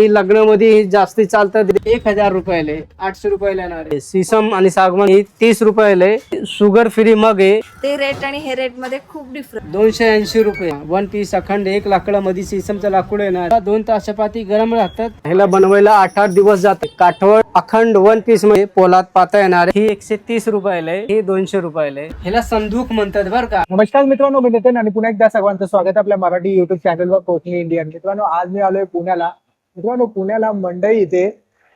लग्नामध्ये जास्ती चालतात 1000 रुपयाले, 800 रुपयाला येणार आहे. सीसम आणि सागवान ही 30 रुपयाले. शुगर फ्री मग आहे ते रेट आणि हे रेट मध्ये खूप डिफरन्स. 280 रुपये. 1 पीस अखंड 1 लाकडामध्ये सीसमचं लाकूड येणार. 2 तास चपाती गरम राहतात. ह्याला बनवायला 8-8 दिवस जाते. काठवड अखंड 1 पीस मध्ये पोलाद पाता येणार. ही 130 रुपयाला आहे, ही 200 रुपयाला आहे. ह्याला संदूक म्हणतात बरं का. नमस्कार मित्रांनो, मी नितीन आणि पुन्हा एकदा सर्वांचं स्वागत आहे आपल्या मराठी युट्यूब चॅनलवर कोकणी इंडियन. मित्रांनो, आज मी आलोय पुण्याला. मित्रांनो, पुण्याला मंडई इथे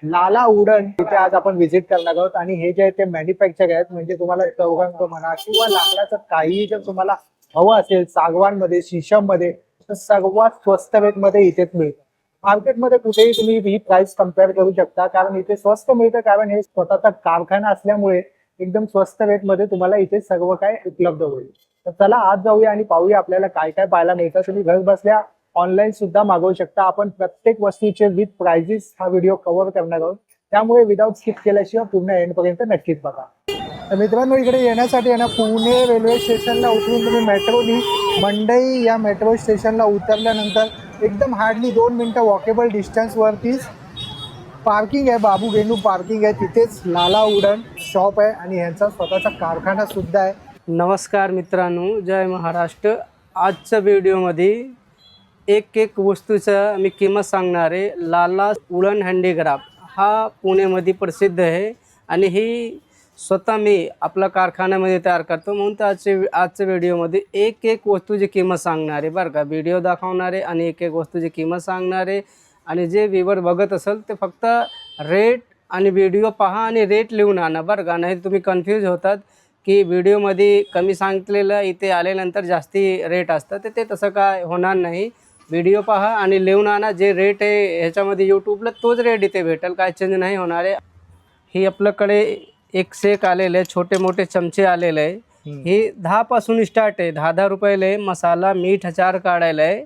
लाला वुडन इथे आज आपण व्हिजिट करणार आहोत. आणि हे जे आहे ते मॅन्युफॅक्चर आहेत, म्हणजे तुम्हाला चौघांचं म्हणा किंवा लाकडाचं काहीही जर तुम्हाला हवं असेल सागवानमध्ये, शीशममध्ये, तर सर्वात स्वस्त रेट मध्ये इथेच मिळतं. मार्केटमध्ये कुठेही तुम्ही ही प्राइस कम्पेअर करू शकता, कारण इथे स्वस्त मिळतं, कारण हे स्वतःचा कारखाना असल्यामुळे एकदम स्वस्त रेट मध्ये तुम्हाला इथे सर्व काय उपलब्ध होईल. तर चला आज जाऊया आणि पाहूया आपल्याला काय काय पाहायला मिळतं. तुम्ही घर बसल्या ऑनलाईन सुद्धा मागवू शकता. आपण प्रत्येक वस्तूचे विथ प्राइजेस हा व्हिडिओ कव्हर करणार आहोत, त्यामुळे विदाउट स्किप केल्याशिवाय पूर्ण एंड पर्यंत नक्कीच बघा. तर मित्रांनो, इकडे येण्यासाठी आहे ना, पुणे रेल्वे स्टेशनला उतरून तुम्ही मेट्रोनी मंडई या मेट्रो स्टेशनला उतरल्यानंतर एकदम हार्डली 2 मिनिटं वॉकेबल डिस्टन्स वरतीच पार्किंग आहे, बाबू गेनू पार्किंग आहे. तिथेच लाला वुडन शॉप आहे आणि यांचा स्वतःचा कारखाना सुद्धा आहे. नमस्कार मित्रांनो, जय महाराष्ट्र. आजच्या व्हिडिओमध्ये एक वस्तूचं मी किंमत सांगणार आहे. लाला वुडन हँडीक्राफ्ट हा पुण्यामध्ये प्रसिद्ध आहे आणि ही स्वतः मी आपल्या कारखान्यामध्ये तयार करतो, म्हणून तर आजच्या व्हिडिओमध्ये एक वस्तूची किंमत सांगणार आहे बरं का. व्हिडिओ दाखवणार आहे आणि एक वस्तूची किंमत सांगणार आहे. आणि जे व्ह्यूवर बघत असेल ते फक्त रेट आणि व्हिडिओ पहा आणि रेट लिहून आणा बरं का. नाही तुम्ही कन्फ्यूज होतात की व्हिडिओमध्ये कमी सांगितलेलं इथे आल्यानंतर जास्ती रेट असतं, तर ते तसं काय होणार नाही. व्हिडिओ पहा आणि लिहून आणा. जे रेट आहे ह्याच्यामध्ये यूट्यूबला तोच रेट इथे भेटेल, काय चेंज नाही होणार आहे. ही आपल्याकडे एक सेक आलेलं आहे, छोटे मोठे चमचे आलेले आहे. हे 10 पासून स्टार्ट आहे. 10 रुपयाला आहे. मसाला मीठ अचार काढायला आहे,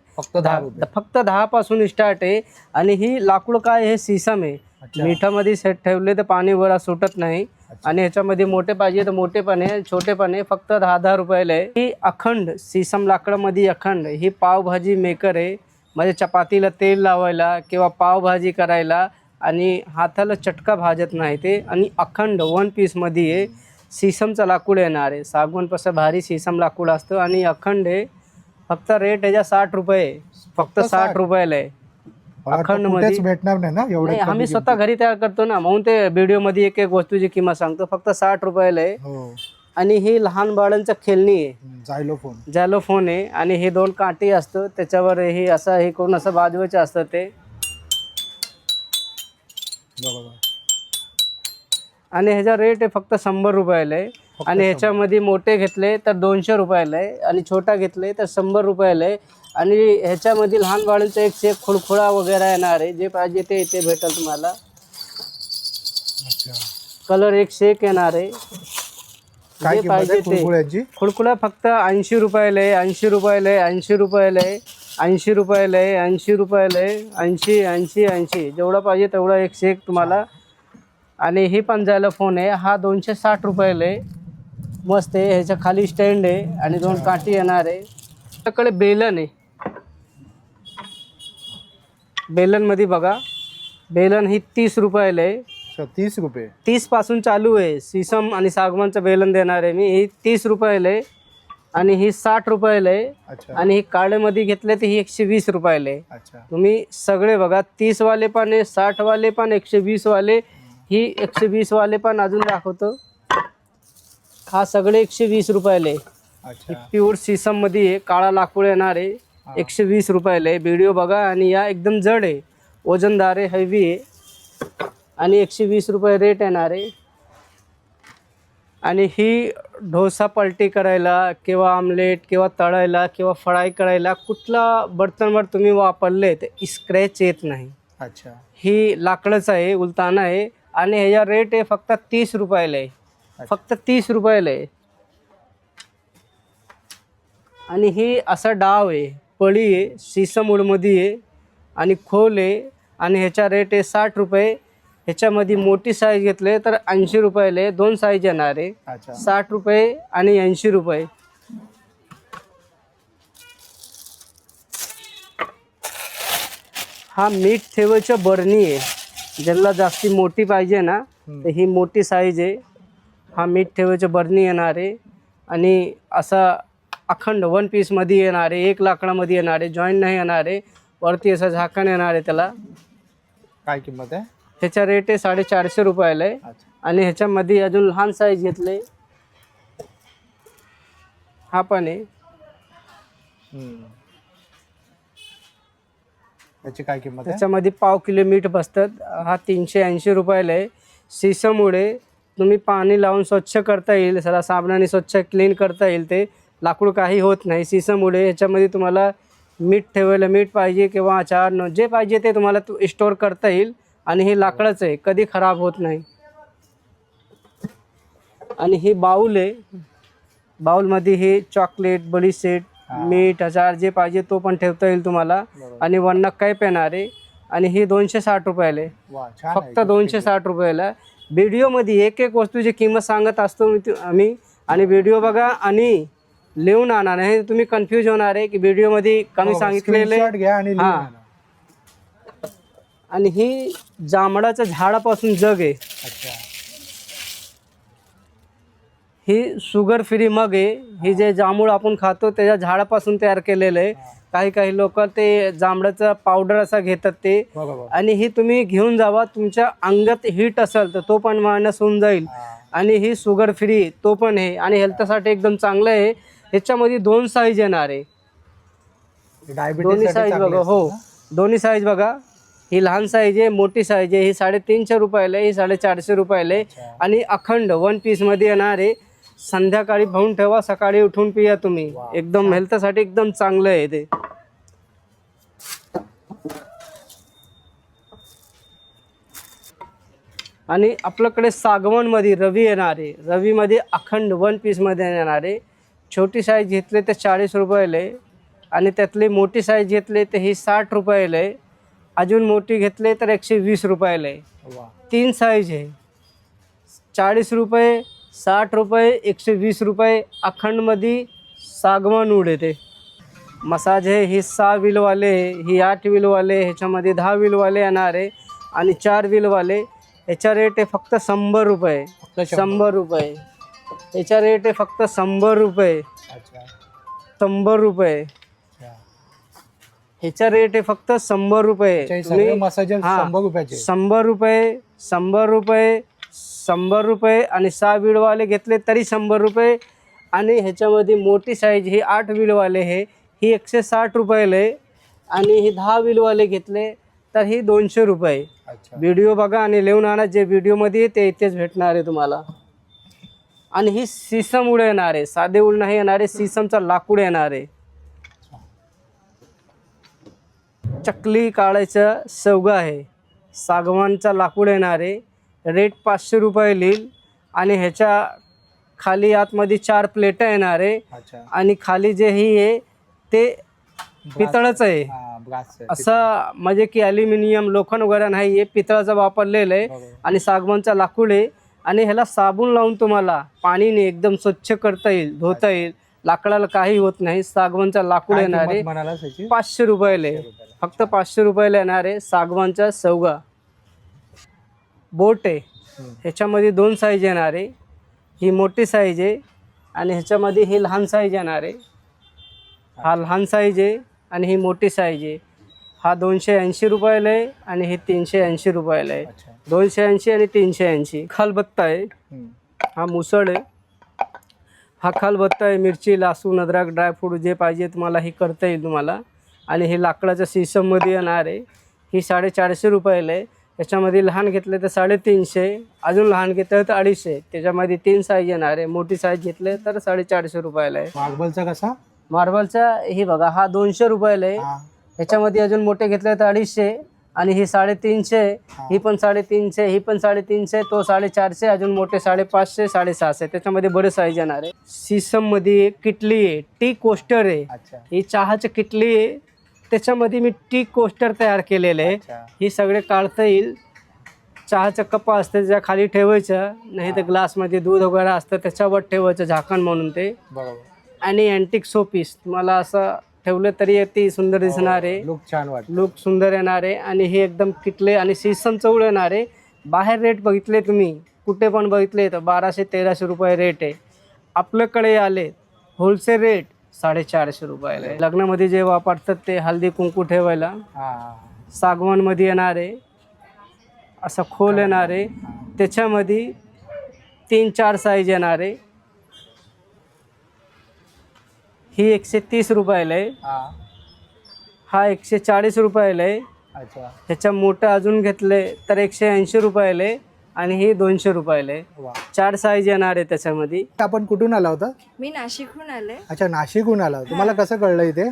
फक्त 10 पासून स्टार्ट आहे. आणि ही लाकूड काय हे सीसम आहे. मिठामध्ये सेट ठेवले तर पाणी वरा सुटत नाही. आणि ह्याच्यामध्ये मोठे पाहिजे तर मोठे पण आहे, छोटे पण आहे. फक्त 10 रुपयाला आहे. ही अखंड सीसम लाकडामध्ये अखंड ही पावभाजी मेकर आहे, म्हणजे चपातीला तेल लावायला किंवा पावभाजी करायला आणि हाताला चटका भाजत नाही ते. आणि अखंड 1 पीसमध्ये आहे. सीसमचं लाकूड येणार आहे. सागवानपासून भारी सीसम लाकूड असतं आणि अखंड आहे. फक्त रेट ह्याच्या 60 रुपये, फक्त 60 रुपयाला आहे. अखंड मध्ये भेटणार नाही ना एवढे. आम्ही स्वतः घरी तयार करतो ना, म्हणून ते व्हिडिओमध्ये एक वस्तूची किंमत सांगतो. फक्त 60 रुपयाला आहे. आणि ही लहान बाळांचं खेळणी आहे, जायलोफोन आहे. आणि हे 2 काठी असतं त्याच्यावर, हे असं हे करून असं वाजवायचं असतं ते. आणि ह्याचा रेट आहे फक्त 100 रुपयाला आहे. आणि ह्याच्यामध्ये मोठे घेतले तर 200 रुपयाला आहे आणि छोटा घेतले तर 100 रुपयाला आहे. आणि ह्याच्यामध्ये लहान बाळांचा एक शेक खुळखुळा वगैरे येणार आहे. जे पाहिजे ते इथे भेटेल तुम्हाला. कलर एक शेक येणार आहे, जे पाहिजे ते. खुळखुळा फक्त 80 रुपयाला आहे, 80 रुपयाला आहे, 80 रुपयाला आहे, 80 रुपयाला आहे, 80 रुपयाला आहे, 80 जेवढा पाहिजे तेवढा एक शेक तुम्हाला. आणि ही पण जायला फोन आहे, हा 260 रुपयाला आहे. मस्त आहे. ह्याच्या खाली स्टँड आहे आणि 2 काठी येणार आहे. त्याकडे बेलन आहे. बेलनमध्ये बघा, बेलन ही 30 रुपयाला आहे. 30 रुपये 30 पासून चालू आहे. सीसम आणि सागवानचं बेलन देणार आहे मी. ही 30 रुपयाला आहे आणि ही 60 रुपयाला आहे. आणि ही काळेमध्ये घेतले तर ही 120 रुपयाला आहे. तुम्ही सगळे बघा, 30 वाले पण आहे, 60 वाले पण, 120 वाले. ही 120 वाले पण अजून दाखवतो. हा सगळे 120 रुपयाला आहे. प्युअर सीसम मध्ये आहे, काळा लाकूड येणार आहे. 120 रुपयाला आहे. व्हिडिओ बघा. आणि या एकदम जड आहे, वजनदार आहे, हेवी आहे. आणि 120 रुपये रेट येणार आहे. आणि ही डोसा पलटी करायला किंवा आमलेट किंवा तळायला किंवा फ्राय करायला कुठला बर्तनवर तुम्ही वापरले तर स्क्रॅच येत नाही. ही लाकडाचं आहे, उलताना आहे. आणि ह्याचा रेट आहे फक्त 30 रुपयाला आहे, फक्त 30 रुपयाला आहे. आणि ही असा डाव आहे, पळी आहे, सीसम वूडमध्ये आहे आणि खोल आहे. आणि ह्याचा रेट आहे 60 रुपये. ह्याच्यामध्ये मोठी साईज घेतले तर 80 रुपयाला आहे. 2 साईज येणार आहे, 60 रुपये आणि 80 रुपये. हा मीठ ठेवायचं बरणी आहे, ज्याला जास्ती मोठी पाहिजे ना तर ही मोठी साईज आहे. हा मीठ ठेवायचं बरणी येणार आहे आणि असा अखंड 1 पीसमध्ये येणार आहे, 1 लाकडामध्ये येणार आहे, जॉईंट नाही येणार आहे. वरती असं झाकण येणार आहे त्याला. काय किंमत आहे? ह्याचा रेट आहे 450 रुपयाला आहे. अच्छा. आणि ह्याच्यामध्ये अजून लहान साईज घेतले, हा पण आहे. त्याची काय किंमत आहे? त्याच्यामध्ये पाव किलो मीठ बसतात. हा 380 रुपयाला आहे. सिसममुळे तुम्ही पाणी लावून स्वच्छ करता येईल, सरा साबणाने स्वच्छ क्लीन करता येईल. ते लाकूड काही होत नाही सिसममुळे. ह्याच्यामध्ये तुम्हाला मीठ ठेवायला मीठ पाहिजे किंवा अचार जे पाहिजे ते तुम्हाला स्टोअर करता येईल. आणि हे लाकडाचं आहे, कधी खराब होत नाही. आणि हे बाऊल आहे, बाऊलमध्ये हे चॉकलेट, बडी सेट, मीठ, अचार जे पाहिजे तो पण ठेवता येईल तुम्हाला. आणि वरनं कैप येणार आहे. आणि हे 260 रुपयाला आहे. वा, छान आहे. फक्त 260 रुपयाला. व्हिडिओमध्ये एक एक वस्तूची किंमत सांगत असतो आम्ही. आणि व्हिडिओ बघा आणि लिहून आणा, नाही तुम्ही कन्फ्यूज होणार आहे की व्हिडिओमध्ये कमी सांगितलेले. Screenshot घ्या आणि लिहून हां. आणा. आणि ही जांभळाच्या झाडापासून जग आहे. अच्छा. ही शुगर फ्री मग आहे. ही जे जांभूळ आपण खातो त्याच्या झाडापासून तयार केलेलं आहे. काही काही लोक ते जांभळाचं पावडर असा घेतात ते. बरोबर. आणि ही तुम्ही घेऊन जावा, तुमच्या अंगात हीट असेल तर तो पण मायनस होऊन जाईल. आणि ही शुगर फ्री तो पण आहे आणि हेल्थसाठी एकदम चांगलं आहे. ह्याच्यामध्ये 2 साईज येणार आहे. दोन्ही साईज बघा. हो, दोन्ही साईज बघा. ही लहान साईज आहे, मोठी साईज आहे. ही 350 रुपयाला आहे, ही 450 रुपयाला आहे. आणि अखंड 1 पीसमध्ये येणार आहे. संध्याकाळी भाऊन ठेवा, सकाळी उठून पिया तुम्ही. एकदम हेल्थसाठी एकदम चांगलं आहे ते. आणि आपल्याकडे सागवनमध्ये रवी येणार आहे. रवीमध्ये अखंड 1 पीसमध्ये येणार आहे. छोटी साईज घेतले तर 40 रुपयाला आहे. आणि त्यातली मोठी साईज घेतले तर ही 60 रुपयाला आहे. अजून मोठी घेतले तर 120 रुपयाला आहे. 3 साईज आहे. 40 रुपये, 60 रुपये, 120 रुपये. अखंडमध्ये सागवान उड येते. मसाज आहे. ही 6 व्हीलवाले, ही 8 व्हीलवाले, ह्याच्यामध्ये 10 व्हीलवाले येणार आहे. आणि 4 व्हीलवाले. ह्याचा रेट आहे फक्त 100 रुपये. 100 रुपये. ह्याचा रेट आहे फक्त 100 रुपये. 100 रुपये. ह्याचा रेट आहे फक्त 100 रुपये. मसाजर 100 रुपयाचे. 100 रुपये, 100 रुपये, 100 रुपये. आणि 6 व्हीलवाले घेतले तरी 100 रुपये. आणि ह्याच्यामध्ये मोठी साईज ही 8 व्हीलवाले आहे, ही 160 रुपयाला आहे. आणि ही 10 व्हीलवाले घेतले तर ही 200 रुपये. व्हिडिओ बघा आणि लिहून आणा. जे व्हिडिओमध्ये ते इथेच भेटणार आहे तुम्हाला. आणि ही सिसम उड येणार आहे, साधे उड नाही येणार आहे, सिसमचा लाकूड येणार आहे. चकली काढायचं सवगा आहे, सागवानचा लाकूड येणार आहे. रेट 500 रुपये लिहिल. आणि ह्याच्या खाली आतमध्ये 4 प्लेटा येणार आहे. आणि खाली जे ही आहे ते पितळच आहे. असं म्हणजे की ॲल्युमिनियम, लोखंड वगैरे नाही आहे, पितळाचा वापरलेलं आहे. आणि सागवानचा लाकूड आहे. आणि ह्याला साबण लावून तुम्हाला पाणीने एकदम स्वच्छ करता येईल, धुता येईल. लाकडाला काही होत नाही. सागवानचा लाकूड येणार आहे. 500 रुपयाला आहे. फक्त 500 रुपयाला येणार आहे. सागवानचा सवगा बोट आहे. ह्याच्यामध्ये 2 साईज येणार आहे. ही मोठी साईज आहे आणि ह्याच्यामध्ये ही लहान साईज येणार आहे. हा लहान साईज आहे आणि ही मोठी साईज आहे. हा 280 रुपयाला आहे आणि हे 380 रुपयाला आहे. 280 आणि 380. खलबत्ता आहे. हा मुसळ आहे. हा खलबत्ता आहे. मिरची, लसूण, अद्रक, ड्रायफ्रूट जे पाहिजे तुम्हाला हे करता येईल तुम्हाला. आणि हे लाकडाच्या सिसममध्ये येणार आहे. ही 450 रुपयाला आहे. त्याच्यामध्ये लहान घेतले तर 350, अजून लहान घेतलं तर 250. त्याच्यामध्ये 3 साईज येणार आहे. मोठी साईज घेतले तर 450 रुपयाला आहे. मार्बलचा कसा? मार्बलचा हे बघा, हा 200 रुपयाला आहे. ह्याच्यामध्ये अजून मोठे घेतले तर 250. आणि ही 350, ही पण 350, ही पण 350, तो 450, अजून मोठे 550, 650. त्याच्यामध्ये बडे साईज येणार आहे. सिसममध्ये किटली आहे, टी कोस्टर आहे. ही चहाची किटली आहे. त्याच्यामध्ये मी टी कोस्टर तयार केलेलं आहे. ही सगळे काढता येईल. चहाचं कप असतं त्याच्या खाली ठेवायचं, नाही तर ग्लासमध्ये दूध वगैरे असतं त्याच्यावर ठेवायचं झाकण म्हणून ते. बरोबर. आणि अँटिक शोपीस तुम्हाला असं ठेवलं तरी ती सुंदर दिसणार आहे, लुक छान वाटत. लुक सुंदर येणार आहे आणि हे एकदम किटले आणि सीसम चवळ येणार आहे. बाहेर रेट बघितले तुम्ही कुठे पण बघितले तर 1200-1300 रुपये रेट आहे. आपल्याकडे आले होलसेल रेट 450 रुपयाला आहे. लग्नामध्ये जे वापरतात ते हळदी कुंकू ठेवायला सागवानमध्ये येणार आहे, असा खोल येणार आहे. त्याच्यामध्ये 3-4 साईज येणार आहे. ही 130 रुपयाला आहे, हा 140 रुपयाला आहे. अच्छा. ह्याच्या मोठं अजून घेतले तर 180 रुपयाला आहे आणि ही 200 रुपयाला आहे. 4 साईज येणार आहे त्याच्यामध्ये. आपण कुठून आला होता? मी नाशिकहून आले. अच्छा, नाशिकहून आला. तुम्हाला कसं कळलं इथे?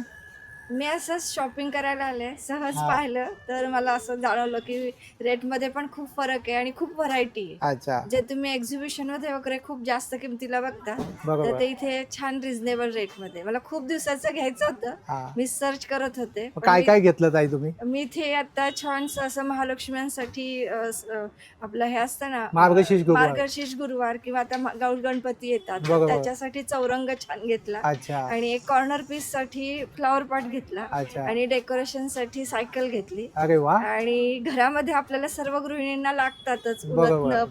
मी असंच शॉपिंग करायला आले, सहज पाहिलं तर मला असं जाणवलं की रेटमध्ये पण खूप फरक आहे आणि खूप व्हरायटी आहे. अच्छा. जे तुम्ही एक्झिबिशन मध्ये वगैरे खूप जास्त किमतीला बघता बरोबर. तर ते इथे छान रिझनेबल रेटमध्ये. मला खूप दिवसाचं घ्यायचं होतं, मी सर्च करत होते. मग काय काय घेतलं ताई तुम्ही? मी इथे आता छानसं असं महालक्ष्म्यांसाठी आपलं हे असतं ना, मार्गशीर्ष गुरुवार किंवा आता गौर गणपती येतात बरोबर. त्याच्यासाठी चौरंग छान घेतला अच्छा. आणि एक कॉर्नर पीस साठी फ्लॉवर पॉट घेतला अच्छा. आणि डेकोरेशन साठी सायकल घेतली. अरे वा. आणि घरामध्ये आपल्याला सर्व गृहिणींना लागतातच, बरोबर, उलटणं,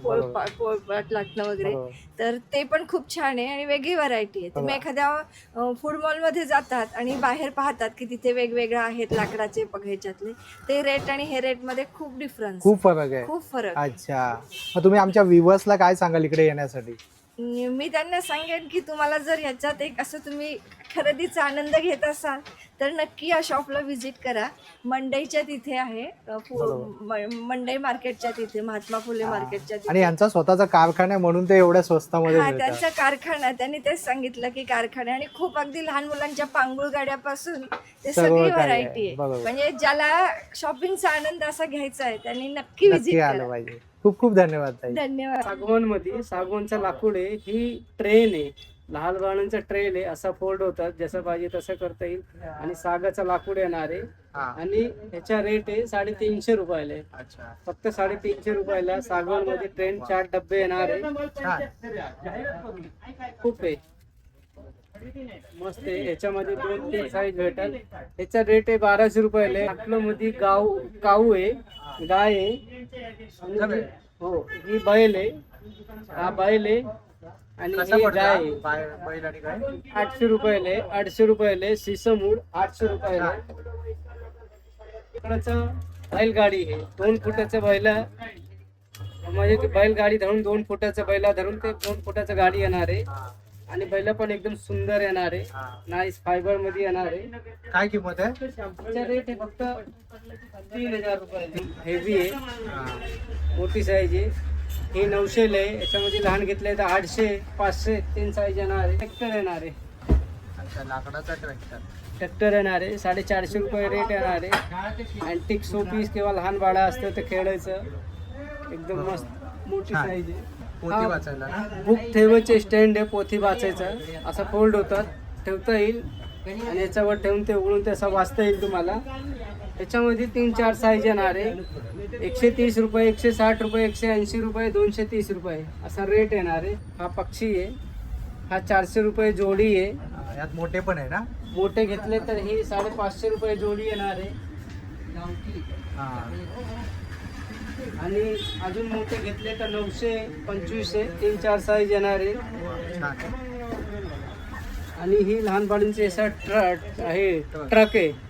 पोळपाट लाटणं वगैरे, तर ते पण खूप छान आहे आणि वेगळी व्हरायटी आहे. तुम्ही एखाद्या फूड मॉल मध्ये जातात आणि बाहेर पाहतात की तिथे वेगवेगळे आहेत लाकडाचे ह्याच्यातले, ते रेट आणि हे रेट मध्ये खूप डिफरन्स, खूप फरक आहे. खूप फरक. अच्छा. मग तुम्ही आमच्या व्ह्युअर्सला काय सांगाल इकडे येण्यासाठी? मी त्यांना सांगेन की तुम्हाला जर ह्याच्यात एक असं तुम्ही खरेदीचा आनंद घेत असाल तर नक्की या शॉपला व्हिजिट करा. मंडईच्या तिथे आहे, मंडई मार्केटच्या तिथे, महात्मा फुले मार्केटच्या तिथे. आणि यांचा स्वतःचा कारखाना म्हणून ते एवढ्या स्वस्तामध्ये हा, मिळतात. त्यांचा कारखाना, त्यांनी तेच सांगितलं की कारखाना आणि खूप अगदी लहान मुलांच्या पांघरुळ गाड्यापासून ते सर्व सगळी काही व्हरायटी आहे. बरोबर. आहे. म्हणजे ज्याला शॉपिंगचा आनंद असा घ्यायचा आहे त्यांनी नक्की व्हिजिट आलं करा. पाहिजे. खूप खूप धन्यवाद ताई. धन्यवाद. सागवानमध्ये सागवानचं लाकूड आहे. ही ट्रेन आहे, लहान बाळांचा ट्रेन आहे, असा फोल्ड होतात, जसं पाहिजे तसं करता येईल. आणि सागाचं लाकूड येणार आहे आणि ह्याचा रेट आहे 350 रुपयाला आहे. अच्छा. फक्त 350 रुपयाला सागवान मध्ये ट्रेन 4 डब्बे येणार आहे. खूप आहे, मस्त आहे. ह्याच्यामध्ये 2-3 साईज भेटेल. ह्याचा रेट आहे 1200 रुपयाला आहे. आपलं मध्ये काऊ आहे, गाय आहे आणि हो ही बैल आहे, हा बैल आहे आणि ही गाय आहे. 800 रुपयाला आहे, 800 रुपयाला आहे. सिसमूड 800 रुपयाला आहे. इकडचं बैलगाडी आहे, 2 फुटाचं बैला, म्हणजे बैलगाडी धरून 2 फुटाचं बैला धरून ते 2 फुटाचं गाडी येणार आहे. आणि बैल पण एकदम सुंदर येणार आहे, नाईस फायबर मध्ये येणार आहे. काय किंमत आहे? त्याचा रेट आहे फक्त 3000 रुपये. हेवी आहे, मोठी साईज आहे. ही 900 आहे. याच्यामध्ये लहान घेतले तर 800, 500, 3 साईज येणार आहे. ट्रॅक्टर येणार आहे, लाकडाचा ट्रॅक्टर येणार आहे. 450 रुपये रेट येणार आहे. अँटिक शोपीस किंवा लहान बाळा असतं ते खेळायचं, एकदम मस्त मोठी साईज आहे. बुक ठेवायचे स्टँड आहे, पोथी वाचायचा, असा फोल्ड होतात, ठेवता येईल आणि याच्यावर ठेवून ते उघडून ते असं वाचता येईल तुम्हाला. त्याच्यामध्ये 3-4 साईज येणार आहे. 130 रुपये, 160 रुपये, 180 रुपये, 230 रुपये असा रेट येणार आहे. हा पक्षी आहे, हा 400 रुपये जोडी आहे. यात मोठे पण आहे ना? मोठे घेतले तर ही 550 रुपये जोडी येणार आहे. आणि अजून मोठे घेतले तर 900, 2500, 3-4 साईज येणार आहे. आणि ही लहान बाळांची असा ट्रक आहे,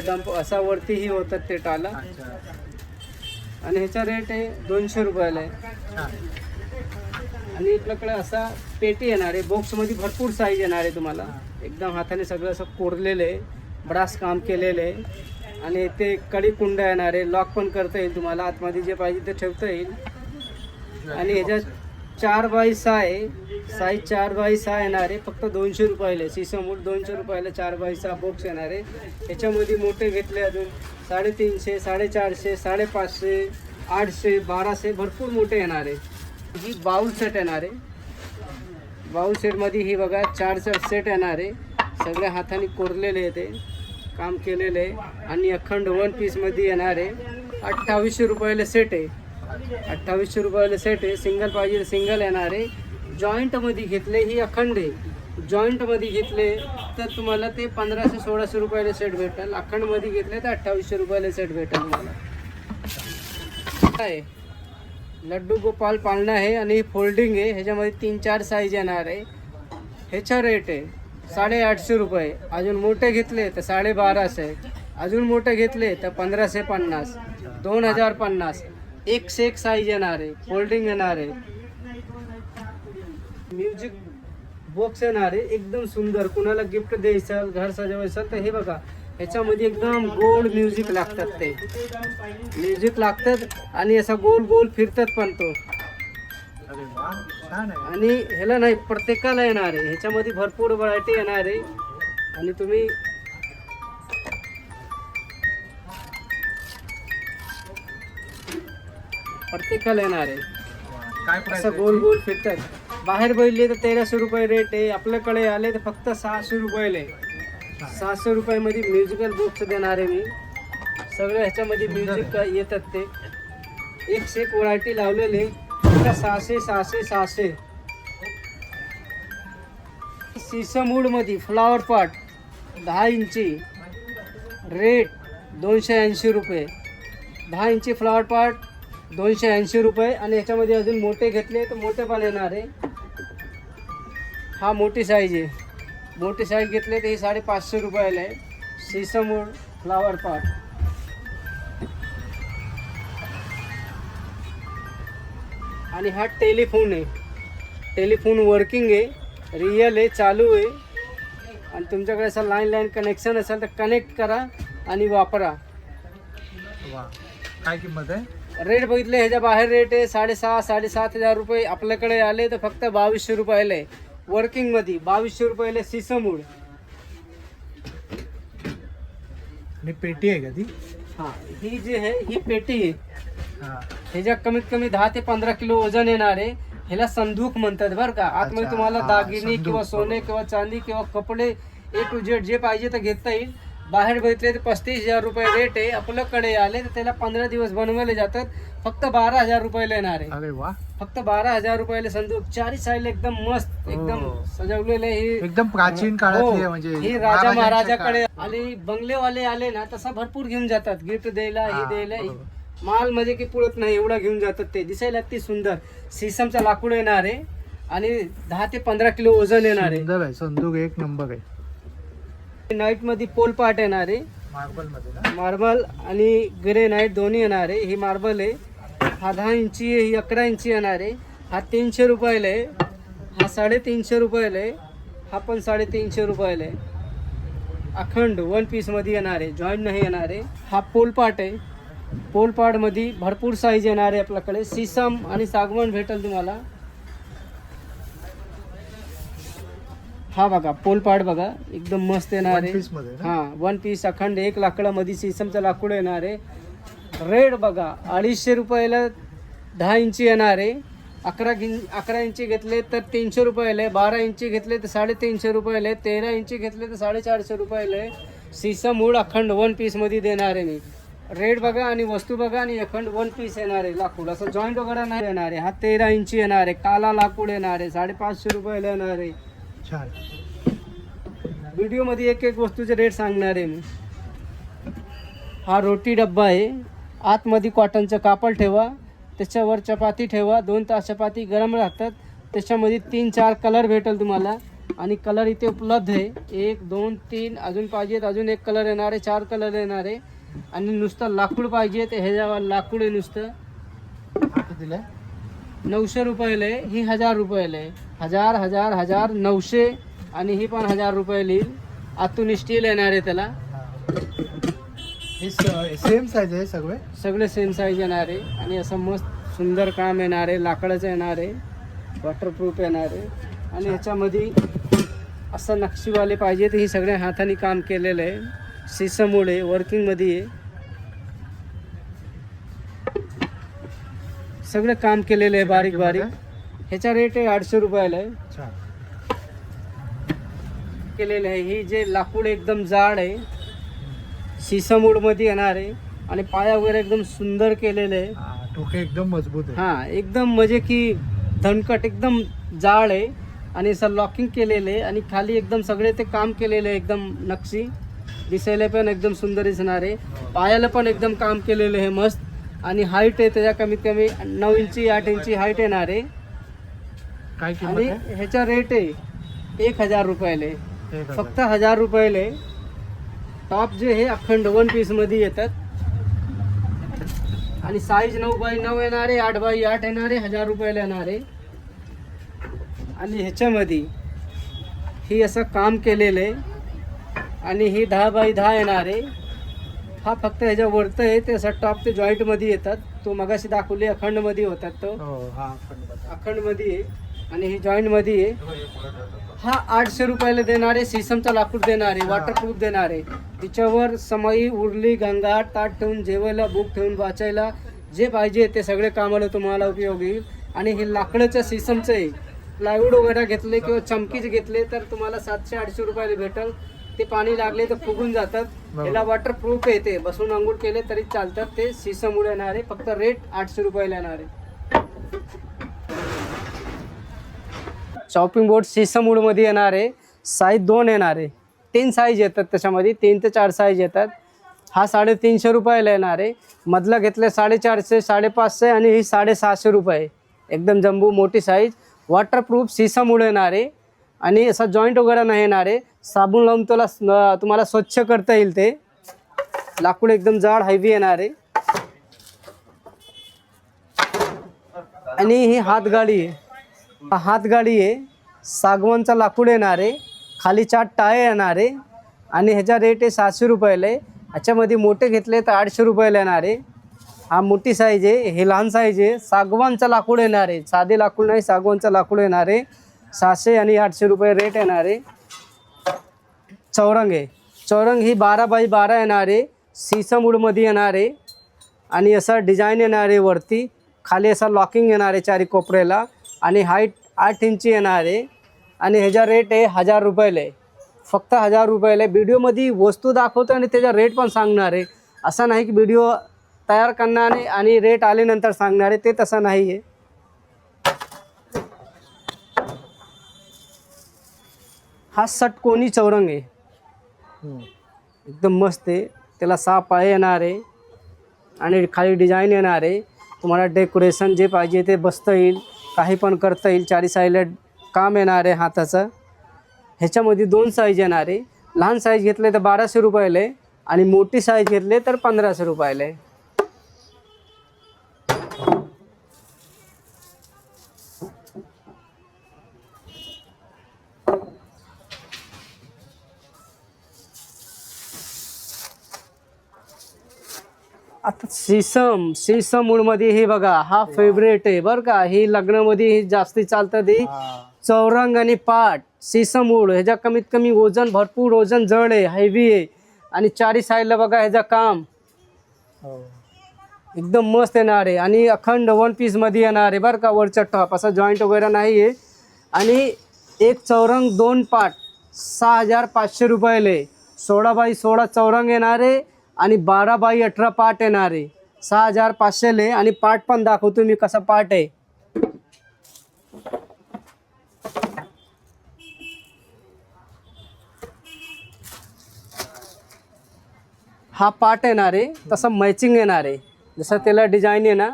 डंप असा वरतीही होतात ते टाला. आणि ह्याचा रेट आहे 200 रुपयाला आहे. आणि आपल्याकडे असा पेटी येणार आहे, बॉक्समध्ये भरपूर साईज येणार आहे तुम्हाला. एकदम हाताने सगळं असं कोरलेलं आहे, ब्रास काम केलेलं आहे. आणि ते कडी कुंड येणार आहे, लॉक पण करता येईल तुम्हाला, आतमध्ये जे पाहिजे ते ठेवता येईल. आणि ह्याच्यात 4x6 आहे, साईज 4x6 येणार आहे. फक्त 200 रुपयाला आहे. सिसमूड 200 रुपयाला 4x6 बॉक्स येणार आहे. ह्याच्यामध्ये मोठे घेतले अजून 350, 450, 550, 800, 1200 भरपूर मोठे येणार आहे. ही बाउल सेट येणार आहे. बाउल सेटमध्ये ही बघा 4 सेट येणार आहे, सगळ्या हाताने कोरलेले आहे, ते काम केलेलं आहे. आणि अखंड 1 पीसमध्ये येणार आहे. 2800 रुपयाला सेट आहे, 2800 रुपयाला सेट आहे. सिंगल पाहिजे सिंगल येणार आहे. जॉईंटमध्ये घेतले ही अखंड आहे, जॉईंटमध्ये घेतले तर तुम्हाला ते 1500-1600 रुपयाला सेट भेटेल. अखंडमध्ये घेतले तर 2800 रुपयाला सेट भेटेल तुम्हाला. काय लड्डू गोपाल पाळणा आहे आणि फोल्डिंग आहे. ह्याच्यामध्ये 3-4 साईज येणार आहे. ह्याचा रेट आहे 850 रुपये. अजून मोठे घेतले तर 1250 आहे. अजून मोठे घेतले तर 1550, 2050. एक से एक साईज येणार आहे. फोल्डिंग येणार आहे. म्युझिक बॉक्स येणार आहे एकदम सुंदर. कुणाला गिफ्ट द्यायचं, घर सजवायचं तर हे बघा, ह्याच्यामध्ये एकदम गोल म्युझिक लागतात. ते म्युझिक लागतात आणि असा गोल गोल फिरतात पण तो. अरे वा, छान आहे. आणि ह्याला नाही, प्रत्येकाला येणार आहे. ह्याच्यामध्ये भरपूर व्हरायटी येणार आहे आणि तुम्ही प्रत्येकाला येणार आहे. काय प्राइस असं गोल गोल फिरतात. बाहेर बघितले तर 1300 रुपये रेट आहे. आपल्याकडे आले तर फक्त 600 रुपयाले. 600 रुपयामध्ये म्युझिकल बॉक्स देणार आहे मी. सगळं ह्याच्यामध्ये म्युझिक येतात. ते एक से एक व्हरायटी लावलेले. फक्त 600. सीसमूडमध्ये फ्लावर पॉट 10 इंची रेट 280 रुपये. 10 इंची फ्लावर पॉट 280 रुपये. आणि ह्याच्यामध्ये अजून मोठे घेतले तर मोठे पण येणार आहे. हा मोठी साईज आहे. मोठी साईज घेतले तर ही 550 रुपयाला आहे. सीसमूड फ्लावर पॉट. आणि हा टेलिफोन आहे. टेलिफोन वर्किंग आहे, रिअल आहे, चालू आहे. आणि तुमच्याकडे असं लाईन कनेक्शन असेल तर कनेक्ट करा आणि वापरा. वा, काय किंमत आहे? रेट बघितले ह्याच्या बाहेर रेट आहे 6,500-7,500 रुपये. आपल्याकडे आले तर फक्त 2200 रुपयाला आहे. वर्किंगमध्ये 2200 रुपयाला सीसमूड. आणि पेटी आहे का ती? हां, ही जी आहे ही पेटी आहे. हा, ह्याच्या कमीत कमी 10 ते 15 किलो वजन येणार आहे. ह्याला संदूक म्हणतात बरं का. आतमध्ये अच्छा, तुम्हाला हा, दागिने संदूक, किंवा सोने बरोबर. किंवा चांदी किंवा कपडे A to Z जे पाहिजे तर घेता येईल. बाहेर बघितले तर 35,000 रुपये रेट आहे. आपल्याकडे आले तर त्याला 15 दिवस बनवायला जातात. फक्त 12,000 रुपयाला येणार आहे. अरे वा, फक्त 12,000 रुपयाला संदूक. चारी साईड एकदम मस्त एकदम हो. सजवलेलं आहे. ही एकदम प्राचीन काळातली आहे. हो, म्हणजे ही राजा महाराजांच्या महाराजाकडे. आणि बंगलेवाले आले ना तसा भरपूर घेऊन जातात. गिफ्ट द्यायला हे हा, द्यायला. बरोबर. माल म्हणजे की पुरत नाही एवढा घेऊन जातात ते. दिसायला अति सुंदर. सीसमचा लाकूड येणार आहे आणि 10 ते 15 किलो वजन येणार आहे. सुंदर आहे. संदूक एक नंबर आहे. नाईट मध्ये पोल पाट येणार आहे. मार्बल मध्ये ना? मार्बल आणि ग्रे नाईट दोन्ही येणार आहे. ही मार्बल आहे. हा 10 इंची आहे. ही 11 इंची येणार आहे. हा 300 रुपयाला आहे. हा 350 रुपयाला आहे. हा पण 350 रुपयाला आहे. अखंड 1 पीस मध्ये येणार आहे. जॉईंट नाही येणार आहे. हा पोलपाट आहे. पोलपाट मध्ये भरपूर साईज येणार आहे. आपल्याकडे सीसम आणि सागवान भेटेल तुम्हाला. हा बघा पोलपाट बघा एकदम मस्त येणार One आहे. piece मध्ये ना? हा 1 पीस अखंड 1 लाकडामध्ये सीसमचं लाकूड येणार आहे. रेट बघा 250 रुपयाला 10 इंची येणार आहे. 11 इंची घेतले तर 300 रुपयाला आहे. 12 इंची घेतले तर 350 रुपयाला आहे. 13 इंची घेतले तर 450 रुपयाला आहे. सीसम मूळ अखंड 1 पीस मध्ये देणार आहे मी. रेट बघा आणि वस्तू बघा आणि अखंड 1 पीस येणार आहे. लाकूड असं जॉईंट वगैरे नाही येणार आहे. हा 13 इंची येणार आहे. काला लाकूड येणार आहे. 550 रुपयाला येणार आहे. छान. व्हिडिओ मध्ये एक एक वस्तूचे रेट सांगणार आहे मी. हा रोटी डब्बा आहे. आतमध्ये कॉटनचं कापड ठेवा. त्याच्यावर चपाती ठेवा. 2 तास चपाती गरम राहतात. त्याच्यामध्ये 3-4 कलर भेटेल तुम्हाला. आणि कलर इथे उपलब्ध आहे. 1, 2, 3 अजून पाहिजेत. अजून एक कलर येणार आहे. 4 कलर येणार आहे. आणि नुसतं लाकूड पाहिजे तर ह्याच्यावर लाकूड आहे नुसतं. आता दिलंय 900 रुपयाला आहे. ही 1000 रुपयाला आहे. 1000 900 आणि ही पण 1000 रुपयाला येईल. आतून स्टील येणार आहे त्याला. हे सेम साईज आहे सगळे. सगळे सेम साईज येणार आहे. आणि असं मस्त सुंदर काम येणार आहे. लाकडाचं येणार आहे. वॉटरप्रूफ येणार आहे. आणि ह्याच्यामध्ये असं नक्षीवाले पाहिजे तर ही सगळ्या हाताने काम केलेलं आहे. सीसममुळे वर्किंगमध्ये आहे. सगळं काम केलेलं आहे बारीक बारीक. ह्याचा रेट आहे 800 रुपयाला आहे. छान केलेलं आहे. ही जे लाकूड एकदम जाड आहे. सीसमूडमध्ये येणार आहे. आणि पाया वगैरे एकदम सुंदर केलेलं आहे. टोके एकदम मजबूत आहे. हा एकदम म्हणजे की धनकट एकदम जाड आहे. आणि असं लॉकिंग केलेलं आहे आणि खाली एकदम सगळे ते काम केलेलं आहे, एकदम नक्षी दिसायला पण एकदम सुंदर दिसणार आहे. पायाला पण एकदम काम केलेलं आहे मस्त. आणि हाईट आहे त्याच्या कमीत कमी 9 इंची 8 इंची हाईट येणार आहे. काय आणि ह्याचा रेट आहे 1000 रुपयाले, फक्त 1000 रुपयाले. टॉप जे हे अखंड 1 पीस मध्ये येतात आणि साईज 9x9 येणार आहे, 8x8 येणार आहे, 1000 रुपयाला येणार आहे. आणि ह्याच्यामध्ये ही असं काम केलेलं आहे आणि ही 10x10 येणार आहे. हा फक्त ह्याच्या वरतं आहे ते असं टॉप ते जॉईंटमध्ये येतात. तो मगाशी दाखवले अखंडमध्ये होतात, तो अखंडमध्ये आहे आणि ही जॉईंटमध्ये आहे. हा 800 रुपयाला देणार आहे. सिसमचा लाकूड देणार आहे, वॉटरप्रूफ देणार आहे. तिच्यावर समई, उरली, गंगाट, ताट ठेवून जेवायला, बुक ठेवून वाचायला जे पाहिजे ते सगळे कामाला तुम्हाला उपयोग येईल. आणि हे लाकडाच्या सिसमचं आहे. प्लायवूड वगैरे घेतले किंवा चमकीचे घेतले तर तुम्हाला 700-800 रुपयाला भेटेल. ते पाणी लागले तर फुगून जातात. याला वॉटरप्रूफ आहे, ते बसून अंघोळ केले तरी चालतात. ते सिसम येणार आहे, फक्त रेट 800 रुपयाला येणार आहे. चॉपिंग बोर्ड सिसम वूडमध्ये येणार आहे. साईज 2 येणार आहे. 3 साईज येतात त्याच्यामध्ये, 3 ते 4 साईज येतात. हा 350 रुपयाला येणार आहे. मधला घेतले 450, 550 आणि ही 650 रुपये. एकदम जम्बो मोठी साईज. वॉटरप्रूफ सिसम वूड येणार आहे आणि असा जॉईंट वगैरे नाही येणार आहे. साबण लावून तुम्हाला स्वच्छ करता येईल. ते लाकूड एकदम जाड हेवी येणार आहे. आणि ही हातगाडी आहे. हातगाडी आहे, सागवानचा लाकूड येणार आहे. खाली 4 टाळे येणार आहे आणि ह्याचा रेट आहे 700 रुपयाला आहे. ह्याच्यामध्ये मोठे घेतले तर 800 रुपयाला येणार आहे. हा मोठी साईज आहे, हे लहान साईज आहे. सागवानचा लाकूड येणार आहे, साधे लाकूड नाही, सागवानचा लाकूड येणार आहे. 700 आणि 800 रुपये रेट येणार आहे. चौरंग आहे. चौरंग ही 12x12 येणार आहे. सिसम वूडमध्ये येणार आहे आणि असा डिझाईन येणार आहे. वरती खाली असा लॉकिंग येणार आहे चारी कोपऱ्याला आणि हाईट 8 इंची येणार आहे. आणि ह्याचा रेट आहे 1000 रुपयाला आहे, फक्त 1000 रुपयाला आहे. व्हिडिओमध्ये वस्तू दाखवतो आणि त्याचा रेट पण सांगणार आहे. असं नाही की व्हिडिओ तयार करणार आणि रेट आल्यानंतर सांगणार आहे, ते तसं नाही आहे. हा षटकोनी चौरंग आहे, एकदम मस्त आहे. त्याला 6 पाय येणार आहे आणि खाली डिझाईन येणार आहे. तुम्हाला डेकोरेशन जे पाहिजे ते बसता येईल, काही पण करता येईल. 4 साईडला काम येणार आहे हाताचं. ह्याच्यामध्ये 2 साईज येणार आहे. लहान साईज घेतले तर 1200 रुपयाला आहे आणि मोठी साईज घेतले तर 1500 रुपयाला आहे. आता सिसम वूडमध्ये हे बघा, हा फेवरेट आहे बरं का. ही लग्नामध्ये ही जास्ती चालतात. ही चौरंग आणि पाट सिसम वूड. ह्याच्या कमीत कमी वजन, भरपूर वजन, जड आहे, हेवी आहे. आणि 4 साईडला बघा ह्याचं काम एकदम मस्त येणार आहे. आणि अखंड 1 पीसमध्ये येणार आहे बरं का. वरचा टॉप असा जॉईंट वगैरे नाही आहे. आणि एक चौरंग 2 पाट 6500 रुपयाले. 16x16 चौरंग येणार आहे आणि 12x18 पाट येणार आहे. 6500 आणि पाट पण दाखवतो मी कसा पाट आहे. हा पाट येणार आहे, तसं मॅचिंग येणार आहे. जसं त्याला डिझाईन आहे ना,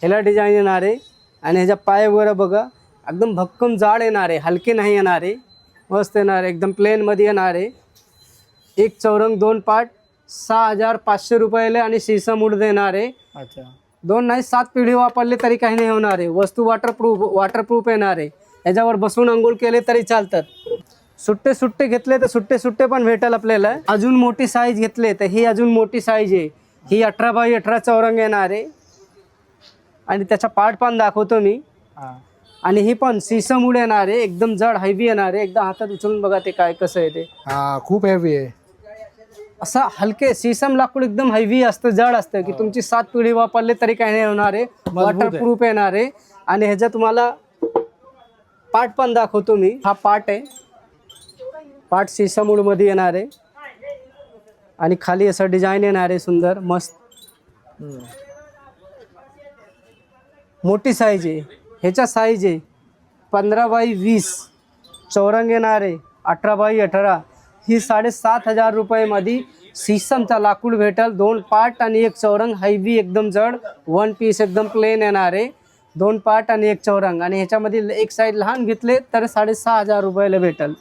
ह्याला डिझाईन येणार आहे. आणि ह्याच्या पाय वगैरे बघा एकदम भक्कम जाड येणार आहे, हलके नाही येणार आहे. मस्त येणार आहे, एकदम प्लेनमध्ये येणार आहे. एक चौरंग 2 पाट 6500 रुपयाला आणि सिसम वूड देणार आहे. अच्छा, 2 नाही 7 पिढी वापरले तरी काही नाही होणार आहे. वस्तू वॉटरप्रूफ येणार आहे. ह्याच्यावर बसून अंघोळ केले तरी चालतात. सुट्टे घेतले तर सुट्टे पण भेटेल आपल्याला. अजून मोठी साईज घेतले तर ही अजून मोठी साईज आहे. ही 18x18 चौरंग येणार आहे आणि त्याचा पार्ट पण दाखवतो मी. आणि ही पण सिसम वूड येणार आहे, एकदम जड हेवी येणार आहे. एकदा हातात उचलून बघा ते काय कसं आहे ते. खूप हेवी आहे. असं हलके सिसम लाकूड एकदम हेवी असतं, जड असतं की तुमची 7 पिढी वापरले तरी काही नाही होणार आहे. वॉटरप्रूफ येणार आहे. आणि ह्याचा तुम्हाला पार्ट पण दाखवतो मी. हा पार्ट आहे, पार्ट सिसम वूडमध्ये येणार आहे आणि खाली असं डिझाईन येणार आहे सुंदर मस्त. मोठी साईज आहे. ह्याचा साईज आहे 15x20 चौरंग येणार आहे 18x18, ही 7,500 रुपयामध्ये शीशमचा लाकूड भेटल, 2 पार्ट आणि 1 चौरंग, हैवी एकदम जड, 1 पीस एकदम प्लेन येणार आहे, 2 पार्ट आणि 1 चौरंग, आणि ह्याच्यामध्ये एक साईड लहान घेतले तर 6,500 रुपयाला भेटल.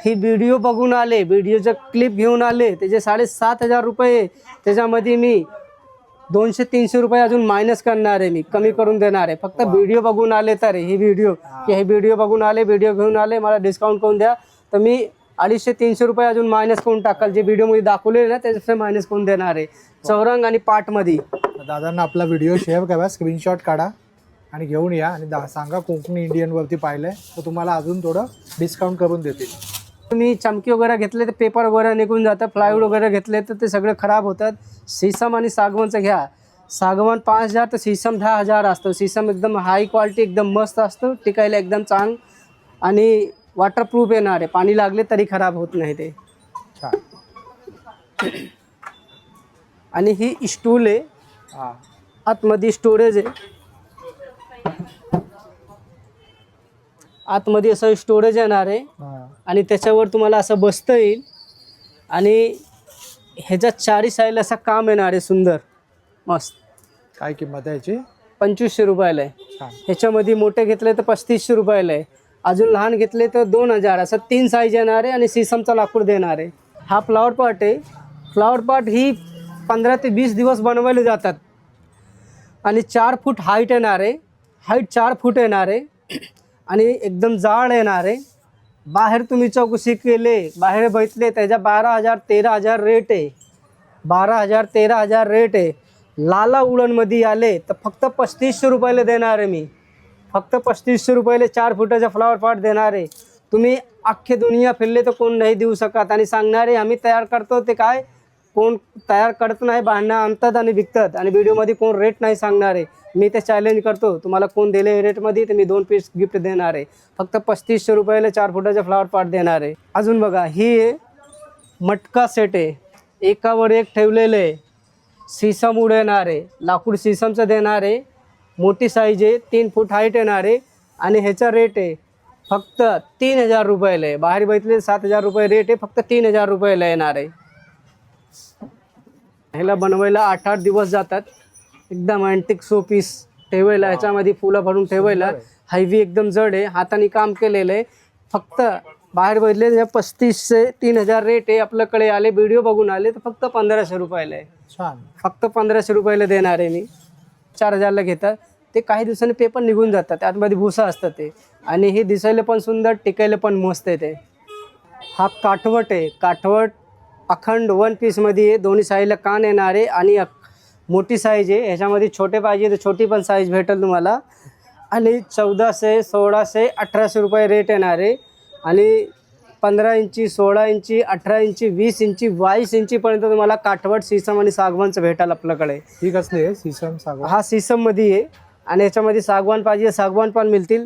ही व्हिडिओ बघून आले, व्हिडिओचं क्लिप घेऊन आले, त्याचे 7,500 रुपये, त्याच्यामध्ये मी 200-300 रुपये अजून मायनस करणार आहे, मी कमी करून देणार आहे. फक्त व्हिडिओ बघून आले तर ही व्हिडिओ की हे व्हिडिओ बघून आले, व्हिडिओ घेऊन आले, मला डिस्काउंट करून द्या, तर मी 250-300 रुपये अजून मायनस करून टाकाल. जे व्हिडिओमध्ये दाखवलेले ना त्याच्यापेक्षा मायनस करून देणार आहे, चौरंग आणि पार्टमध्ये. दादांना आपला व्हिडिओ शेअर करा, स्क्रीनशॉट काढा आणि घेऊन या आणि सांगा कोकणी इंडियनवरती पाहिलं आहे तर तुम्हाला अजून थोडं डिस्काउंट करून देतील. तुम्ही चमकी वगैरे घेतले तर पेपर वगैरे निघून जातं, प्लायवूड वगैरे घेतले तर ते सगळे खराब होतात. शीशम आणि सागवानचं घ्या, सागवान 5,000 तर शीशम 10,000 असतं. शीशम एकदम हाय क्वालिटी, एकदम मस्त असतं, टिकायला एकदम चांग आणि वॉटरप्रूफ येणार आहे, पाणी लागले तरी खराब होत नाही ते. छान. आणि ही स्टूल आहे, हां आतमध्ये स्टोरेज आहे, आतमध्ये असं स्टोरेज येणार आहे हां आणि त्याच्यावर तुम्हाला असं बसता येईल आणि ह्याच्या 4 साईडला असं काम येणार आहे सुंदर मस्त. काय किंमत आहे याची? 2,500 रुपयाला आहे. छान. ह्याच्यामध्ये मोठे घेतले तर 3,500 रुपयाला आहे, अजून लहान घेतले तर 2,000, असं 3 साईज येणार आहे आणि शीशमचा लाकूड देणार आहे. हा फ्लॉवर पॉट आहे. फ्लॉवर पॉट ही 15 ते 20 दिवस बनवायला जातात आणि 4 फूट हाईट येणार आहे, हाईट 4 फूट येणार आहे आणि एकदम जाड येणार आहे. बाहेर तुम्ही चौकशी केले, बाहेर बघितले, त्याच्या 12,000-13,000 रेट आहे, 12,000-13,000 रेट आहे. लाला उडणमध्ये आले तर फक्त 3,500 रुपयाला देणार आहे मी, फक्त 3,500 रुपयाला 4 फुटाचा फ्लॉवर पॉट देणार आहे. तुम्ही अख्खे दुनिया फिरले तर कोण नाही देऊ शकत आणि सांगणारे आम्ही तयार करतो, ते काय कोण तयार करत नाही, भांडणं आणतात आणि विकतात आणि व्हिडिओमध्ये कोण रेट नाही सांगणार आहे. मी ते चॅलेंज करतो, तुम्हाला कोण दिले रेटमध्ये तर मी 2 पीस गिफ्ट देणार आहे. फक्त 3,500 रुपयाला 4 फुटाचा फ्लॉवर पॉट देणार आहे. अजून बघा, ही मटका सेट आहे, एकावर एक ठेवलेलं आहे, शीशम उडणार आहे, लाकूड शीशमचं देणार आहे, मोठी साईज आहे, 3 फूट हाईट येणार आहे आणि ह्याचा रेट आहे फक्त 3,000 रुपयाला आहे. बाहेर बघितले 7,000 रुपये रेट आहे, फक्त 3,000 रुपयाला येणार आहे. ह्याला बनवायला 8-8 दिवस जातात. एकदम अँटिक शो पीस ठेवायला, ह्याच्यामध्ये फुलं भरून ठेवायला, हैवी एकदम जड आहे, हाताने काम केलेलं आहे. फक्त बाहेर बघितले 35 ते 3,000 रेट आहे, आपल्याकडे आले व्हिडिओ बघून आले तर फक्त 1,500 रुपयाला आहे. छान. फक्त 1,500 रुपयाला देणार आहे मी. 4,000ला घेतात ते, काही दिवसांनी पेपर निघून जातात, त्यातमध्ये भुसा असतं ते, आणि हे दिसायला पण सुंदर, टिकायला पण मस्त आहे ते. हा काठवट आहे, काठवट अखंड 1 पीसमध्ये आहे, दोन्ही साईडला कान येणार आहे आणि मोठी साईज आहे. ह्याच्यामध्ये छोटे पाहिजे तर छोटी पण साईज भेटेल तुम्हाला आणि 1,400, 1,600, 1,800 रुपये रेट येणार आहे आणि 15 इंची, 16 इंची, 18 इंची, 20 इंची, 22 इंचीपर्यंत तुम्हाला काठवट शीशम आणि सागवानचं भेटेल आपल्याकडे. ही कसली आहे? शीशम सागवान. हा शीशममध्ये आहे आणि याच्यामध्ये सागवान पाहिजे सागवान पण मिळतील.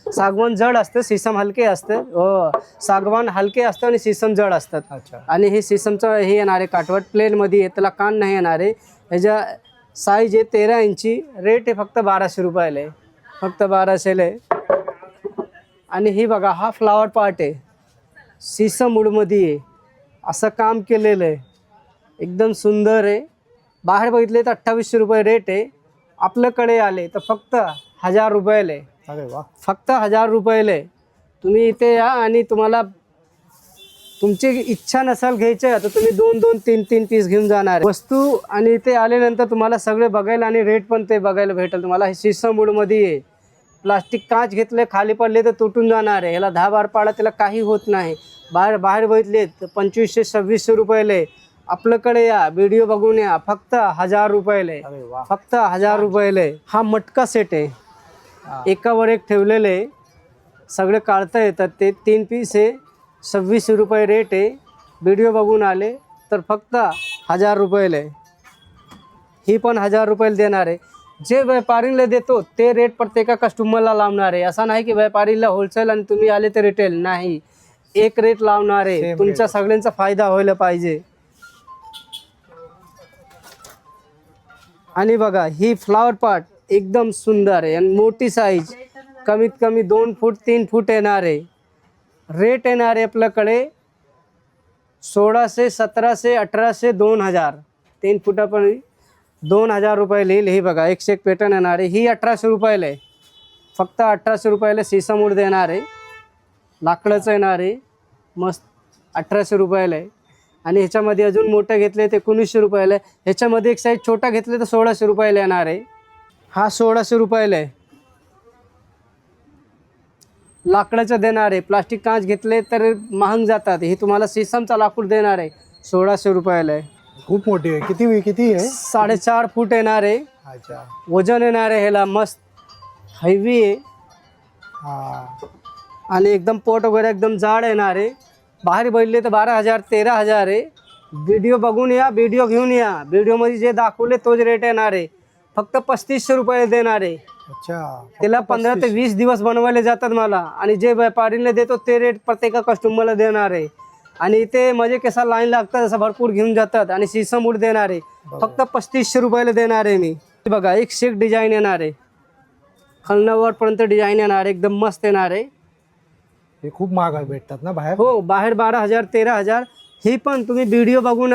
सागवान जड असतं, शीशम हलके असतं. हो, सागवान हलके असतं आणि शीशम जड असतात. अच्छा. आणि हे शीशमचं हे येणार आहे काठवट, प्लेनमध्ये आहे, त्याला कान नाही येणार आहे. ह्याच्या साईज आहे 13 इंची, रेट आहे फक्त 1,200 रुपयाला आहे, फक्त 1,200ला आहे. आणि ही बघा, हा फ्लावर पॉट आहे, शीशम वूडमध्ये आहे, असं काम केलेलं आहे, एकदम सुंदर आहे. बाहेर बघितले तर 2,800 रुपये रेट आहे, आपल्याकडे आले तर फक्त 1,000 रुपयाला आहे. अरे वा. फक्त 1,000 रुपयाला आहे. तुम्ही इथे या आणि तुम्हाला तुमची इच्छा नसेल घ्यायचं तर तुम्ही 2-2, 3-3 पीस घेऊन जाणार वस्तू. आणि इथे आल्यानंतर तुम्हाला सगळे बघायला आणि रेट पण ते बघायला भेटेल तुम्हाला. हे शीशम वूडमध्ये आहे, प्लास्टिक काच घेतले खाली पडले तर तुटून जाणार आहे, ह्याला 10-12 पाडा त्याला काही होत नाही. बाहेर बघितले तर 2,500-2,600 रुपयाला आहे. आपल्याकडे या, व्हिडिओ बघून या, फक्त 1,000 रुपयाला आहे, अरे वा. फक्त 1,000 रुपयाला आहे. हा मटका सेट आहे, एकावर एक ठेवलेले आहे, सगळे काढता येतात ते. 3 पीस आहे, 2,600 रुपये रेट आहे. व्हिडिओ बघून आले तर फक्त 1,000 रुपयाला आहे. ही पण 1,000 रुपयाला देणार आहे. जे व्यापारीला देतो ते रेट प्रत्येका कस्टमरला लावणार आहे. असा नाही की व्यापारीला होलसेल आणि तुम्ही आले तर रिटेल, नाही, एक रेट लावणार आहे. तुमच्या सगळ्यांचा फायदा व्हायला पाहिजे. आणि बघा, ही फ्लावर पॉट एकदम सुंदर आहे आणि मोठी साईज, कमीत कमी 2 फूट 3 फूट येणार आहे. रेट येणार आहे आपल्याकडे 1600, 1700, 1800, 2000 3 फुटापर्यंत 2000 रुपये येईल. हे बघा 101 पॅटर्न येणार आहे. ही 1800 रुपयाला आहे, फक्त 1800 रुपयाला सीसामूड देणार आहे. लाकडाचं येणार आहे, मस्त 1800 रुपयाला आहे. आणि ह्याच्यामध्ये अजून मोठं घेतले ते 1900 रुपयाला आहे. ह्याच्यामध्ये एक साईज छोटा घेतले तर 1600 रुपयाला येणार आहे. हा 1600 रुपयाला आहे, लाकडाचं देणार आहे. प्लास्टिक कांच घेतले तर महाग जातात. हे तुम्हाला सीसमचा लाकूड देणार आहे, 1600 रुपयाला आहे. खूप मोठी आहे. किती आहे? 4.5 फूट येणार आहे. अच्छा. वजन येणार आहे ह्याला, मस्त हेवी आहे. हा. आणि एकदम पोट वगैरे एकदम जाड येणार आहे. बाहेर बैठले तर 12,000 13,000 आहे. व्हिडिओ बघून या, व्हिडिओ घेऊन या. व्हिडिओमध्ये जे दाखवले तोच रेट येणार आहे, फक्त 3500 रुपये देणार आहे. अच्छा. त्याला 15 ते 20 दिवस बनवायला जातात मला. आणि जे व्यापारीला देतो ते रेट प्रत्येका कस्टमरला देणार आहे. आणि इथे म्हणजे कसा लाईन लागतात असं भरपूर घेऊन जातात. आणि सीसमूड देणार आहे, फक्त 3500 रुपयाला देणार आहे मी. बघा एक शेक डिझाईन येणार आहे, खालनावरपर्यंत डिझाईन येणार आहे, एकदम मस्त येणार आहे. हे खूप महाग भेटतात ना बाहेर? हो, बाहेर 12,000 13,000. ही पण तुम्ही व्हिडिओ बघून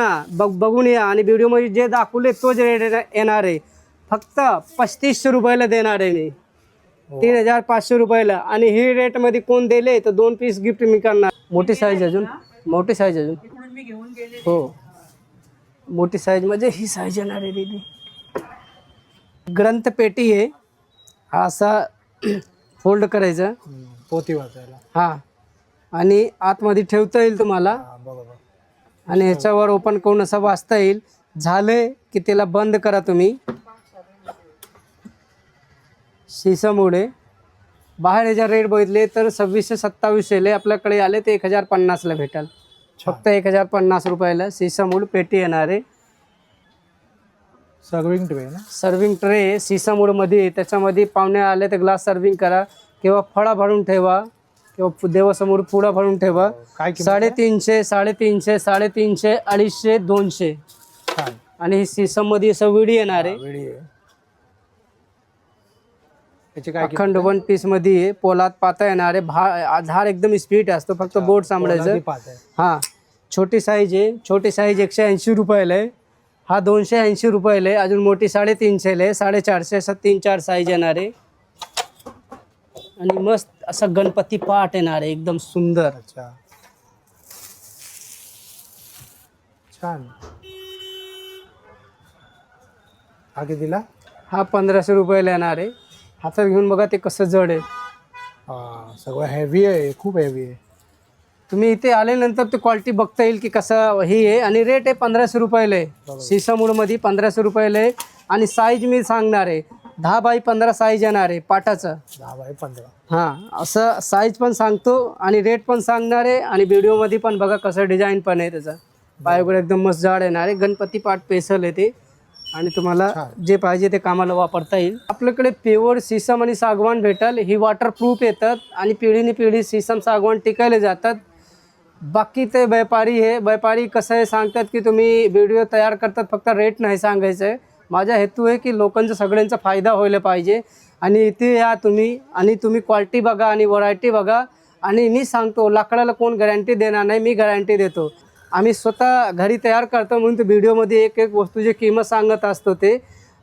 या. आणि व्हिडिओमध्ये जे दाखवले तोच रेट येणार आहे, फक्त 3500 रुपयाला देणार आहे मी, 3500 रुपयाला. आणि ही रेटमध्ये कोण दिले तर 2 पीस गिफ्ट मी करणार. मोठी साईज अजून हो, मोठी साईज म्हणजे ही साईज येणार आहे दीदी. ग्रंथपेटी आहे, हा असा फोल्ड करायचा, पोती वाचायला. हां, आणि आतमध्ये ठेवता येईल तुम्हाला. बरोबर. आणि ह्याच्यावर ओपन करून असं वाचता येईल. झाले की त्याला बंद करा तुम्ही. सीसामुळे बाहेर ह्याच्या रेट बघितले तर 2600-2700 आपल्याकडे आले ते 1050ला भेटाल, फक्त 1050 रुपयाला. सीसामूड पेटी येणार आहे. सर्विंग ट्रे ना? सर्विंग ट्रे सीसामूडमध्ये. त्याच्यामध्ये पाहुणे आले तर ग्लास सर्विंग करा, किंवा फळा भरून ठेवा, किंवा देवासमोर पुडा भरून ठेवा. काय किंमत आहे? 350, 350, 350, 250, 200. छान. आणि ही सीसममध्ये असं विडी येणार आहे, वेळी आहे. याची काय अखंड 1 पीस मध्ये आहे. पोलाद पाता येणार आहे. झाड एकदम स्पीड असतो, फक्त बोट सांभाळायचं. हां, छोटी साईज आहे. छोटी साईज 180 रुपयाला आहे. हा 280 रुपयाला आहे. अजून मोठी 350ला आहे. 450 असं 3-4 साईज येणार आहे. आणि मस्त असा गणपती पाट येणार आहे, एकदम सुंदर. अच्छा, छान. हा कितीला? हा 1500 रुपयाला येणार आहे. हातात घेऊन बघा ते कसं जड आहे. हा, सगळं हेवी आहे, खूप हेवी आहे. तुम्ही इथे आल्यानंतर ते क्वालिटी बघता येईल की कसं ही आहे. आणि रेट आहे 1500 रुपयाला आहे. सीसामूडमध्ये 1500 रुपयाला आहे. आणि साईज मी सांगणार आहे, 10 बाय 15 साईज येणार आहे पाटाचं. 10 बाय 15. हां, असं साईज पण सांगतो आणि रेट पण सांगणार आहे. आणि व्हिडिओमध्ये पण बघा कसं डिझाईन पण आहे त्याचं. पाय वगैरे एकदम मस्त जाड येणार आहे. गणपती पाट पेसल आहे ते. आणि तुम्हाला जे पाहिजे ते कामाला वापरता येईल. आपल्याकडे प्युअर सीसम आणि सागवान भेटाल. ही वॉटरप्रूफ येतात आणि पिढीने पिढी सीसम सागवान टिकायला जातात. बाकी ते व्यापारी कसं आहे सांगतात की तुम्ही व्हिडिओ तयार करतात, फक्त रेट नाही सांगायचं आहे. माझा हेतू आहे की लोकांचा सगळ्यांचा फायदा व्हायला पाहिजे. आणि इथे या तुम्ही, आणि तुम्ही क्वालिटी बघा आणि व्हरायटी बघा. आणि मी सांगतो लाकडाला कोण गॅरंटी देणार नाही, मी गॅरंटी देतो. आम्ही स्वतः घरी तयार करतो, म्हणून ते व्हिडिओमध्ये एक वस्तूची किंमत सांगत असतो ते.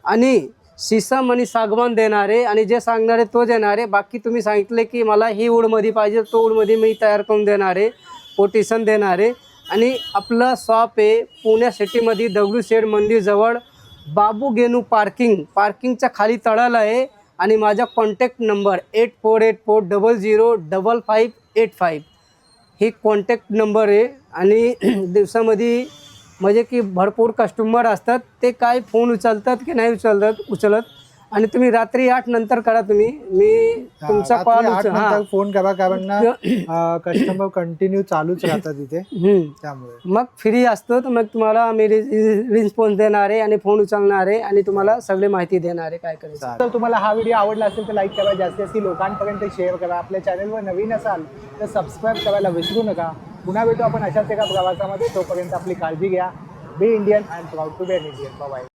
आणि सीसम आणि सागवान देणारे आणि जे सांगणारे तो देणारे. बाकी तुम्ही सांगितले की मला ही वूडमध्ये पाहिजे, तो वूडमध्ये मी तयार करून देणारे, कोटेशन देणारे. आणि आपलं शॉप आहे पुण्या सिटीमध्ये दगडूशेठ मंदिरजवळ, बाबू गेनू पार्किंगच्या खाली तळाला आहे. आणि माझा कॉन्टॅक्ट नंबर 8484005585 ही कॉन्टॅक्ट नंबर आहे. आणि दिवसामध्ये म्हणजे की भरपूर कस्टमर असतात, ते काय फोन उचलतात की नाही उचलत. आणि तुम्ही रात्री 8 नंतर करा तुम्ही, मी तुमचा कॉल फोन करा, कारण कस्टमर कंटिन्यू चालूच राहतात तिथे, त्यामुळे मग फ्री असतो. तर मग तुम्हाला मी रिस्पॉन्स देणार आहे आणि फोन उचलणार आहे आणि तुम्हाला सगळे माहिती देणार आहे काय करायचं. तर तुम्हाला हा व्हिडिओ आवडला असेल तर लाईक करा, जास्तीत लोकांपर्यंत शेअर करा. आपल्या चॅनलवर नवीन असाल तर सबस्क्राईब करायला विसरू नका. पुन्हा भेटू आपण अशाच एका प्रवासामध्ये. तोपर्यंत आपली काळजी घ्या. Be Indian and proud to be an Indian. Bye.